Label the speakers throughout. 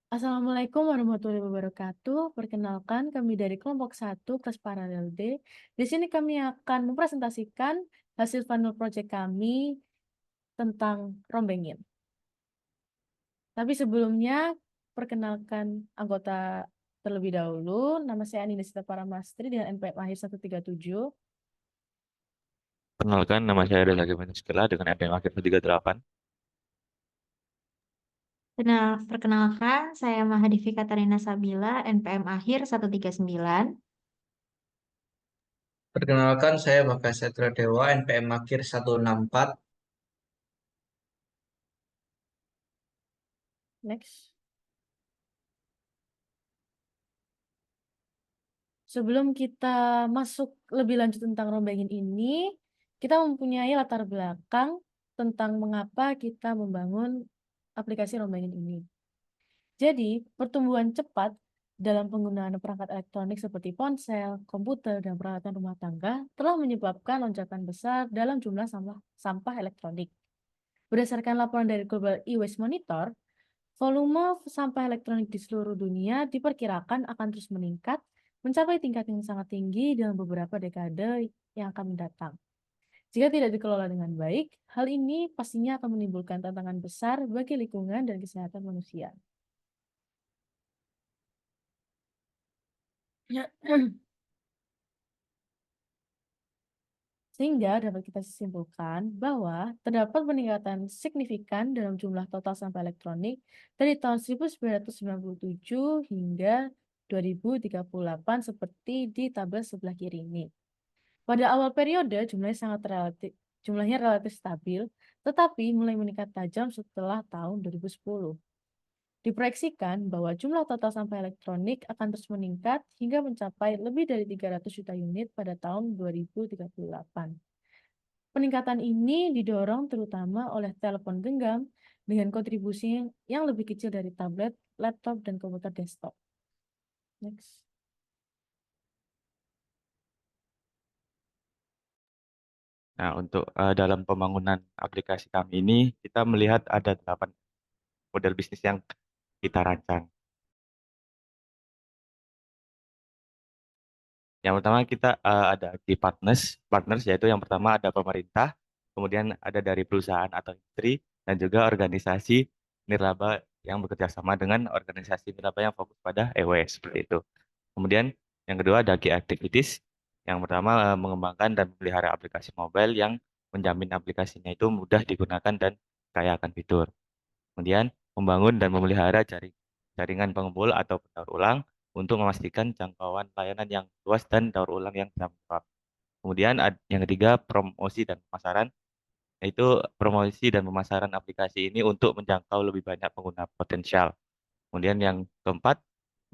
Speaker 1: Assalamualaikum warahmatullahi wabarakatuh. Perkenalkan, kami dari kelompok 1 kelas Paralel D. Di sini kami akan mempresentasikan hasil final project kami tentang rombengin. Tapi sebelumnya, perkenalkan anggota terlebih dahulu. Nama saya Anindya Sita Paramastri dengan NPM akhir 137.
Speaker 2: Perkenalkan, nama saya Reza Gimana dengan NPM Akhir 138.
Speaker 3: Perkenalkan, saya Mahadifi Katarina Sabila, NPM akhir 139.
Speaker 4: Perkenalkan, saya Bagas Satria Dewa, NPM Akhir 164.
Speaker 1: Next. Sebelum kita masuk lebih lanjut tentang rombengin ini, kita mempunyai latar belakang tentang mengapa kita membangun aplikasi rombengin ini. Jadi, pertumbuhan cepat dalam penggunaan perangkat elektronik seperti ponsel, komputer, dan peralatan rumah tangga telah menyebabkan lonjakan besar dalam jumlah sampah elektronik. Berdasarkan laporan dari Global E-Waste Monitor, volume sampah elektronik di seluruh dunia diperkirakan akan terus meningkat, mencapai tingkat yang sangat tinggi dalam beberapa dekade yang akan mendatang. Jika tidak dikelola dengan baik, hal ini pastinya akan menimbulkan tantangan besar bagi lingkungan dan kesehatan manusia. Sehingga dapat kita simpulkan bahwa terdapat peningkatan signifikan dalam jumlah total sampah elektronik dari tahun 1997 hingga 2038 seperti di tabel sebelah kiri ini. Pada awal periode jumlahnya relatif stabil, tetapi mulai meningkat tajam setelah tahun 2010. Diproyeksikan bahwa jumlah total sampah elektronik akan terus meningkat hingga mencapai lebih dari 300 juta unit pada tahun 2038. Peningkatan ini didorong terutama oleh telepon genggam dengan kontribusi yang lebih kecil dari tablet, laptop, dan komputer desktop. Next.
Speaker 2: Nah, untuk dalam pembangunan aplikasi kami ini, kita melihat ada 8 model bisnis yang kita rancang. Yang pertama kita ada di partners yaitu yang pertama ada pemerintah, kemudian ada dari perusahaan atau industri, dan juga organisasi nirlaba yang bekerja sama dengan organisasi nirlaba yang fokus pada EWS seperti itu. Kemudian yang kedua ada key activities. Yang pertama mengembangkan dan memelihara aplikasi mobile yang menjamin aplikasinya itu mudah digunakan dan kaya akan fitur. Kemudian membangun dan memelihara jaringan pengumpul atau pendaur ulang untuk memastikan jangkauan layanan yang luas dan daur ulang yang bermanfaat. Kemudian yang ketiga promosi dan pemasaran, yaitu promosi dan pemasaran aplikasi ini untuk menjangkau lebih banyak pengguna potensial. Kemudian yang keempat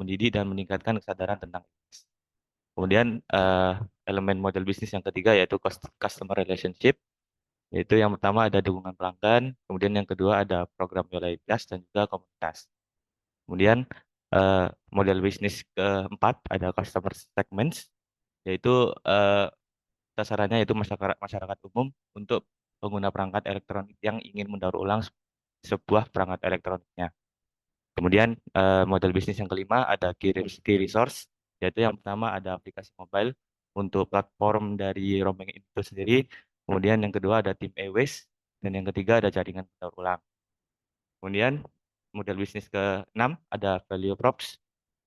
Speaker 2: mendidik dan meningkatkan kesadaran tentang IS. Kemudian elemen model bisnis yang ketiga yaitu customer relationship, yaitu yang pertama ada dukungan pelanggan, kemudian yang kedua ada program loyalitas dan juga komunitas. Kemudian model bisnis keempat ada customer segments, yaitu sasarannya yaitu masyarakat masyarakat umum untuk pengguna perangkat elektronik yang ingin mendaur ulang sebuah perangkat elektroniknya. Kemudian model bisnis yang kelima ada key resource, yaitu yang pertama ada aplikasi mobile untuk platform dari roaming itu sendiri. Kemudian yang kedua ada tim e-waste, dan yang ketiga ada jaringan daur ulang. Kemudian model bisnis ke-6 ada value props,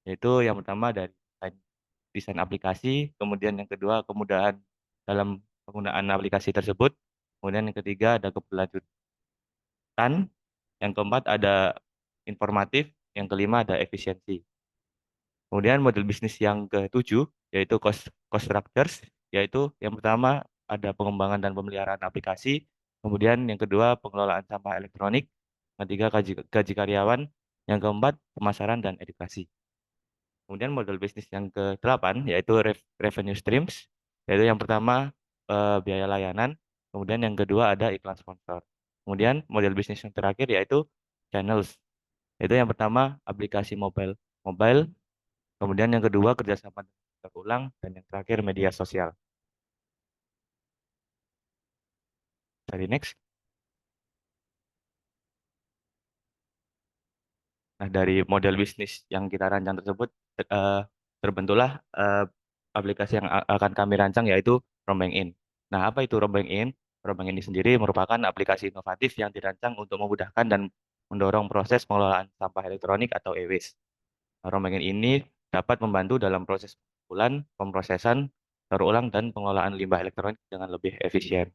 Speaker 2: yaitu yang pertama dari desain aplikasi, kemudian yang kedua kemudahan dalam penggunaan aplikasi tersebut, kemudian yang ketiga ada keberlanjutan, yang keempat ada informatif, yang kelima ada efisiensi. Kemudian model bisnis yang ketujuh yaitu cost structures, yaitu yang pertama ada pengembangan dan pemeliharaan aplikasi, kemudian yang kedua pengelolaan sampah elektronik, yang ketiga gaji karyawan, yang keempat pemasaran dan edukasi. Kemudian model bisnis yang ke-8 yaitu revenue streams, yaitu yang pertama biaya layanan, kemudian yang kedua ada iklan sponsor. Kemudian model bisnis yang terakhir yaitu channels, yaitu yang pertama aplikasi mobile, kemudian yang kedua kerjasama dengan ulang, dan yang terakhir media sosial. Dari next. Nah, dari model bisnis yang kita rancang tersebut, terbentuklah aplikasi yang akan kami rancang, yaitu Rombeng In. Nah, apa itu Rombeng In? Rombeng ini sendiri merupakan aplikasi inovatif yang dirancang untuk memudahkan dan mendorong proses pengelolaan sampah elektronik atau e-waste. Nah, Rombeng In ini dapat membantu dalam proses pengumpulan, pemrosesan, daur ulang, dan pengelolaan limbah elektronik dengan lebih efisien.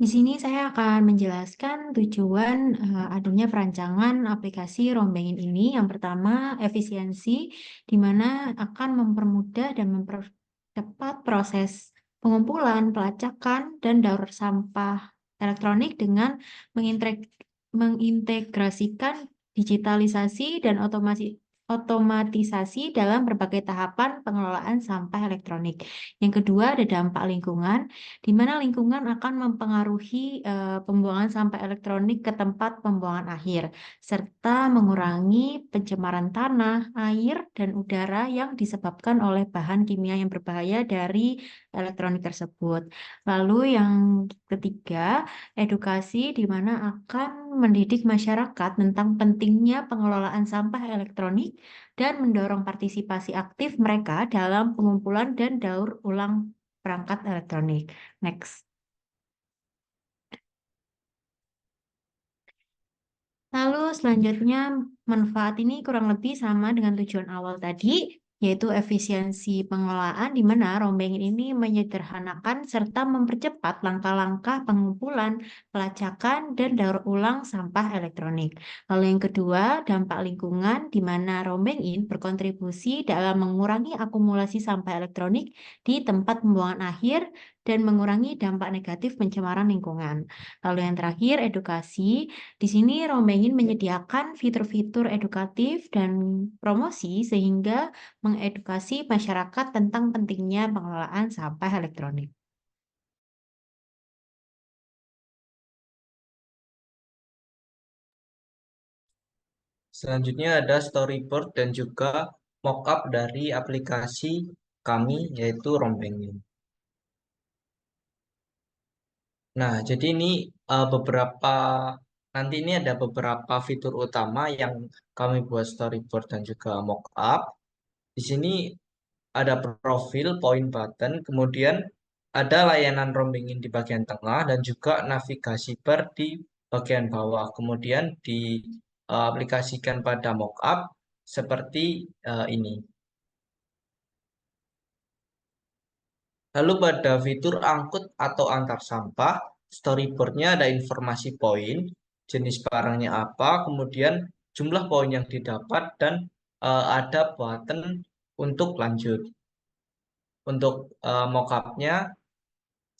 Speaker 3: Di sini saya akan menjelaskan tujuan adanya perancangan aplikasi Rombengin ini. Yang pertama, efisiensi, di mana akan mempermudah dan mempercepat proses pengumpulan, pelacakan, dan daur sampah elektronik dengan mengintegrasikan digitalisasi dan otomatisasi dalam berbagai tahapan pengelolaan sampah elektronik. Yang kedua, ada dampak lingkungan, di mana lingkungan akan mempengaruhi pembuangan sampah elektronik ke tempat pembuangan akhir, serta mengurangi pencemaran tanah, air, dan udara yang disebabkan oleh bahan kimia yang berbahaya dari elektronik tersebut. Lalu yang ketiga, edukasi di mana akan mendidik masyarakat tentang pentingnya pengelolaan sampah elektronik dan mendorong partisipasi aktif mereka dalam pengumpulan dan daur ulang perangkat elektronik. Next. Lalu selanjutnya manfaat ini kurang lebih sama dengan tujuan awal tadi, yaitu efisiensi pengelolaan di mana Rombengin ini menyederhanakan serta mempercepat langkah-langkah pengumpulan, pelacakan, dan daur ulang sampah elektronik. Lalu yang kedua, dampak lingkungan di mana Rombengin berkontribusi dalam mengurangi akumulasi sampah elektronik di tempat pembuangan akhir dan mengurangi dampak negatif pencemaran lingkungan. Lalu yang terakhir, edukasi. Di sini Rombengin menyediakan fitur-fitur edukatif dan promosi sehingga mengedukasi masyarakat tentang pentingnya pengelolaan sampah elektronik.
Speaker 4: Selanjutnya ada storyboard dan juga mockup dari aplikasi kami yaitu Rombengin. Nah, jadi ini nanti ini ada beberapa fitur utama yang kami buat storyboard dan juga mockup. Di sini ada profil, point button, kemudian ada layanan roaming di bagian tengah dan juga navigasi bar di bagian bawah. Kemudian diaplikasikan pada mockup seperti ini. Lalu pada fitur angkut atau antar sampah, storyboardnya ada informasi poin, jenis barangnya apa, kemudian jumlah poin yang didapat, dan ada button untuk lanjut. Untuk mockupnya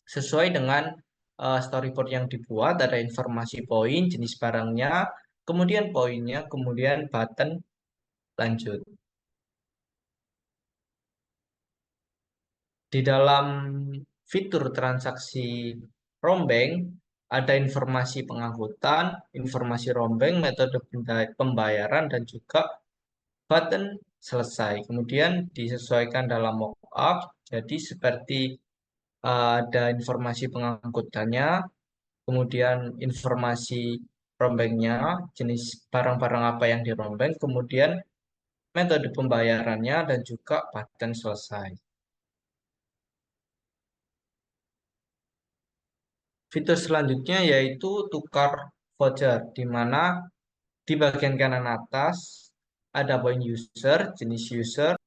Speaker 4: sesuai dengan storyboard yang dibuat, ada informasi poin, jenis barangnya, kemudian poinnya, kemudian button lanjut. Di dalam fitur transaksi rombeng, ada informasi pengangkutan, informasi rombeng, metode pembayaran, dan juga button selesai. Kemudian disesuaikan dalam mockup, jadi seperti ada informasi pengangkutannya, kemudian informasi rombengnya, jenis barang-barang apa yang dirombeng, kemudian metode pembayarannya, dan juga button selesai. Fitur selanjutnya yaitu tukar voucher, di mana di bagian kanan atas ada poin user, jenis user.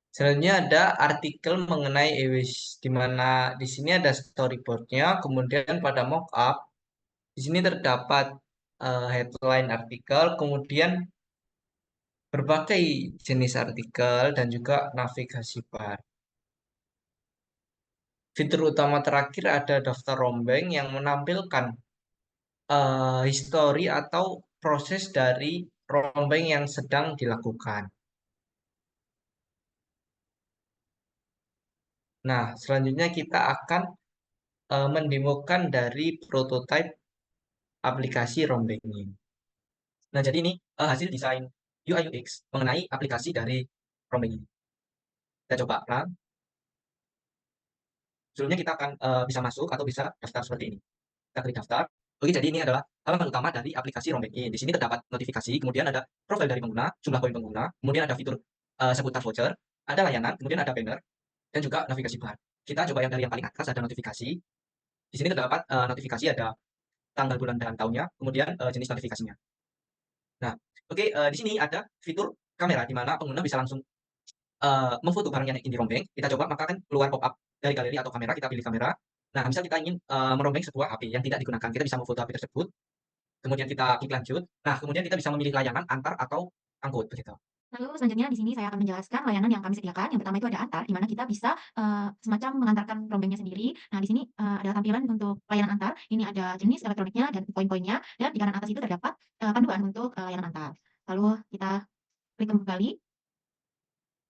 Speaker 4: Selanjutnya ada artikel mengenai e-waste, di mana di sini ada storyboardnya, kemudian pada mockup, di sini terdapat headline artikel, kemudian berbagai jenis artikel, dan juga navigasi bar. Fitur utama terakhir ada daftar rombeng yang menampilkan histori atau proses dari rombeng yang sedang dilakukan. Nah, selanjutnya kita akan mendemokan dari prototipe aplikasi rombeng ini. Nah, jadi ini hasil desain UI UX mengenai aplikasi dari rombeng ini. Kita coba run. Sebelumnya kita akan bisa masuk atau bisa daftar seperti ini. Kita klik daftar. Oke, jadi ini adalah halaman utama dari aplikasi Rombeng-in. Di sini terdapat notifikasi, kemudian ada profil dari pengguna, jumlah poin pengguna, kemudian ada fitur seputar voucher, ada layanan, kemudian ada banner, dan juga navigasi bar. Kita coba yang dari yang paling atas ada notifikasi. Di sini terdapat notifikasi ada tanggal, bulan, dan tahunnya, kemudian jenis notifikasinya. Nah, oke, di sini ada fitur kamera di mana pengguna bisa langsung memfoto barang yang ingin dirombeng. Kita coba, maka kan keluar pop up dari galeri atau kamera, kita pilih kamera. Nah, misal kita ingin merombeng sebuah HP yang tidak digunakan, kita bisa memfoto HP tersebut, kemudian kita klik lanjut. Nah, kemudian kita bisa memilih layanan antar atau angkut begitu.
Speaker 3: Lalu selanjutnya di sini saya akan menjelaskan layanan yang kami sediakan. Yang pertama itu ada antar, di mana kita bisa semacam mengantarkan rombengnya sendiri. Nah, di sini ada tampilan untuk layanan antar. Ini ada jenis elektroniknya dan poin-poinnya. Dan di kanan atas itu terdapat panduan untuk layanan antar. Lalu kita klik kembali.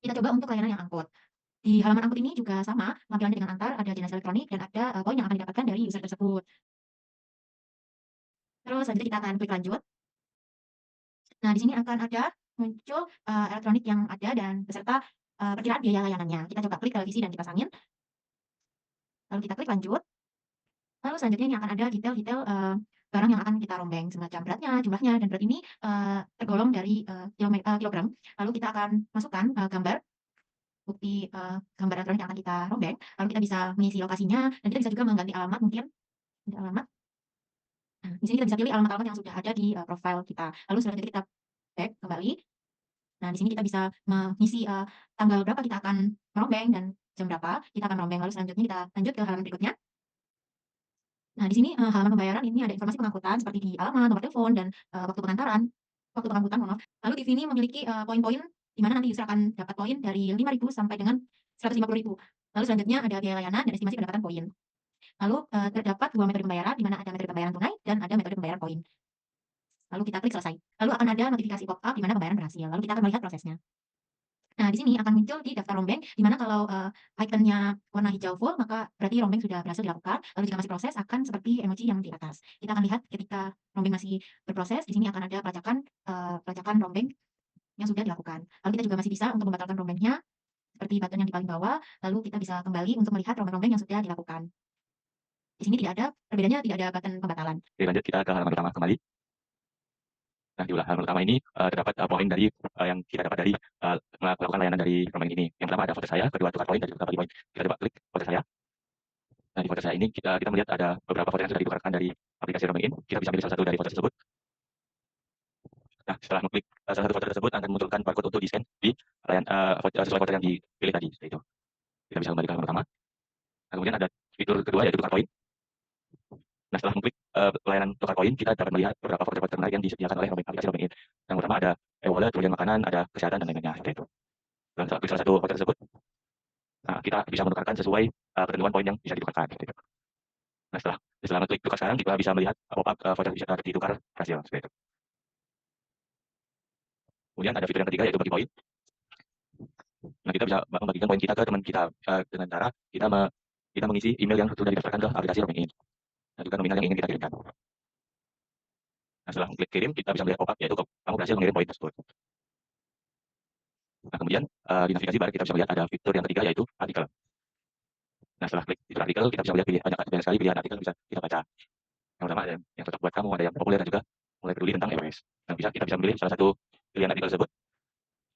Speaker 3: Kita coba untuk layanan yang angkut. Di halaman angkut ini juga sama, tampilannya dengan antar, ada jenis elektronik dan ada poin yang akan didapatkan dari user tersebut. Terus selanjutnya kita akan klik lanjut. Nah, di sini akan ada muncul elektronik yang ada dan beserta perkiraan biaya layanannya. Kita coba klik televisi dan kipas angin. Lalu kita klik lanjut. Lalu selanjutnya ini akan ada detail-detail barang yang akan kita rombeng, semacam beratnya, jumlahnya, dan berat ini tergolong dari kilogram. Lalu kita akan masukkan gambar bukti gambar elektronik yang akan kita rombeng. Lalu kita bisa mengisi lokasinya dan kita bisa juga mengganti alamat mungkin. Ganti alamat. Nah, di sini kita bisa pilih alamat-alamat yang sudah ada di profil kita. Lalu selanjutnya kita back kembali. Nah, di sini kita bisa mengisi tanggal berapa kita akan merombeng dan jam berapa kita akan merombeng. Lalu selanjutnya kita lanjut ke halaman berikutnya. Nah, di sini halaman pembayaran ini ada informasi pengangkutan seperti di alamat, nomor telepon, dan waktu pengantaran, waktu pengangkutan, mohon maaf. Lalu di sini memiliki poin-poin di mana nanti user akan dapat poin dari 5.000 sampai dengan 150.000. Lalu selanjutnya ada biaya layanan dan estimasi pendapatan poin. Lalu terdapat dua metode pembayaran, di mana ada metode pembayaran tunai dan ada metode pembayaran poin. Lalu kita klik selesai. Lalu akan ada notifikasi pop-up di mana pembayaran berhasil. Lalu kita akan melihat prosesnya. Nah, di sini akan muncul di daftar rombeng, di mana kalau ikonnya warna hijau full, maka berarti rombeng sudah berhasil dilakukan. Lalu jika masih proses, akan seperti emoji yang di atas. Kita akan lihat ketika rombeng masih berproses, di sini akan ada pelacakan rombeng yang sudah dilakukan. Lalu kita juga masih bisa untuk membatalkan rombengnya, seperti button yang di paling bawah, lalu kita bisa kembali untuk melihat rombeng-rombeng yang sudah dilakukan. Di sini tidak ada, perbedaannya tidak ada button pembatalan.
Speaker 2: Oke, lanjut kita ke halaman pertama kembali. Nah, di halaman pertama ini terdapat poin dari yang kita dapat dari melakukan layanan dari Rombeng ini. Yang pertama ada foto saya, kedua tukar poin, dan juga bagi poin. Kita coba klik foto saya. Nah, di foto saya ini kita melihat ada beberapa foto yang sudah ditukarkan dari aplikasi Rombeng ini. Kita bisa pilih salah satu dari foto tersebut. Nah, setelah mengklik salah satu foto tersebut, akan memunculkan barcode untuk di-scan di sesuai foto yang dipilih tadi. Seperti itu. Kita bisa kembali ke halaman pertama. Nah, kemudian ada fitur kedua yaitu tukar poin. Nah, setelah mengklik layanan tukar poin, kita dapat melihat beberapa foto-foto menarik yang disediakan oleh aplikasi Rombeng ini. Yang pertama ada e-wallet, kemudian makanan, ada kesehatan, dan lain-lainnya. Seperti itu. Dan setelah klik salah satu foto tersebut, nah, kita bisa menukarkan sesuai ketentuan poin yang bisa ditukarkan. Seperti itu. Nah, setelah mengklik tukar sekarang, kita bisa melihat pop-up foto yang bisa ditukar hasil. Seperti itu. Kemudian ada fitur yang ketiga yaitu bagi poin. Nah, kita bisa membagikan poin kita ke teman kita dengan cara kita mengisi email yang sudah didaftarkan ke aplikasi Rombeng ini. Dan juga nominal yang ingin kita kirimkan. Nah, setelah klik kirim, kita bisa melihat pop-up yaitu kamu berhasil mengirim poin tersebut. Nah, kemudian di navigasi bar kita bisa melihat ada fitur yang ketiga yaitu artikel. Nah, setelah klik fitur artikel, kita bisa melihat banyak sekali pilihan artikel bisa kita baca. Yang pertama ada yang cocok buat kamu, ada yang populer, dan juga mulai peduli tentang iOS. Nah, kita bisa memilih salah satu pilihan artikel tersebut.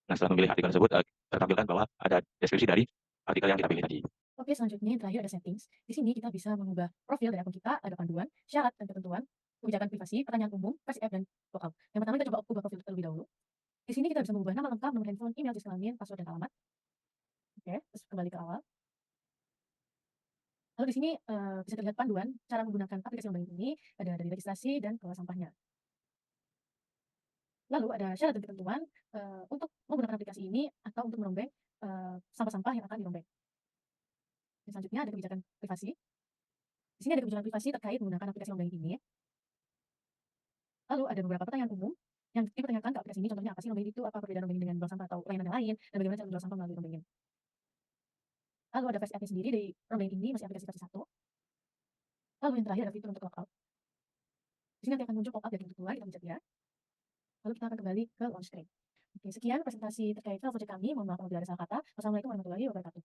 Speaker 2: Nah, setelah memilih artikel tersebut, tertampilkan bahwa ada deskripsi dari artikel yang kita pilih tadi.
Speaker 1: Oke, selanjutnya yang terakhir ada settings. Di sini kita bisa mengubah profil dari akun kita, ada panduan, syarat dan ketentuan, kebijakan privasi, pertanyaan umum, versi app, dan lockout. Yang pertama kita coba ubah profil terlebih dahulu. Di sini kita bisa mengubah nama lengkap, nomor handphone, email, jenis kelamin, password, dan alamat. Oke, terus kembali ke awal. Lalu di sini bisa terlihat panduan cara menggunakan aplikasi Rombeng ini, ada dari registrasi dan kelola sampahnya. Lalu ada syarat dan ketentuan untuk menggunakan aplikasi ini atau untuk merombeng sampah-sampah yang akan dirombeng. Dan selanjutnya ada kebijakan privasi. Di sini ada kebijakan privasi terkait menggunakan aplikasi Rombeng ini. Lalu ada beberapa pertanyaan umum yang dipertanyakan ke aplikasi ini. Contohnya apa sih Rombeng itu, apa perbedaan Rombeng dengan bank sampah atau layanan yang lain, dan bagaimana cara menjual sampah melalui Rombeng ini. Lalu ada versi app sendiri dari Rombeng ini, masih aplikasi versi 1. Lalu yang terakhir ada fitur untuk lockout. Di sini nanti akan muncul pop-up dari untuk keluar, kita pencet ya. Lalu kita akan kembali ke launch screen. Oke, sekian presentasi terkait file project kami. Mohon maaf apabila ada salah kata. Wassalamualaikum warahmatullahi wabarakatuh.